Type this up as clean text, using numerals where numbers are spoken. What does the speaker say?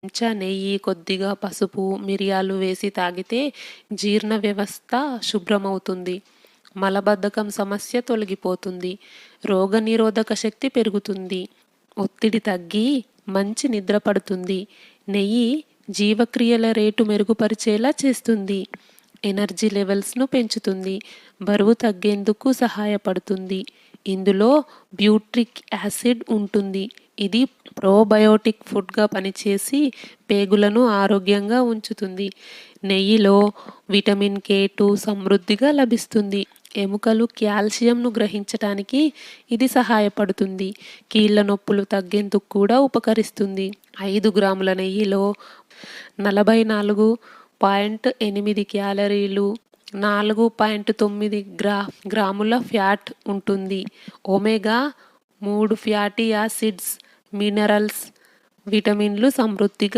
నెయ్యి, కొద్దిగా పసుపు, మిరియాలు వేసి తాగితే జీర్ణ వ్యవస్థ శుభ్రమవుతుంది. మలబద్ధకం సమస్య తొలగిపోతుంది. రోగనిరోధక శక్తి పెరుగుతుంది. ఒత్తిడి తగ్గి మంచి నిద్ర పడుతుంది. నెయ్యి జీవక్రియల రేటు మెరుగుపరిచేలా చేస్తుంది. ఎనర్జీ లెవెల్స్ను పెంచుతుంది. బరువు తగ్గేందుకు సహాయపడుతుంది. ఇందులో బ్యూట్రిక్ యాసిడ్ ఉంటుంది. ఇది ప్రోబయోటిక్ ఫుడ్గా పనిచేసి పేగులను ఆరోగ్యంగా ఉంచుతుంది. నెయ్యిలో విటమిన్ K2 సమృద్ధిగా లభిస్తుంది. ఎముకలు కాల్షియంను గ్రహించటానికి ఇది సహాయపడుతుంది. కీళ్ళ నొప్పులు తగ్గేందుకు కూడా ఉపకరిస్తుంది. 5 గ్రాముల నెయ్యిలో 44.8 క్యాలరీలు, 4.9 గ్రాముల ఫ్యాట్ ఉంటుంది. ఒమేగా 3 ఫ్యాటీ యాసిడ్స్, మినరల్స్, విటమిన్లు సమృద్ధిగా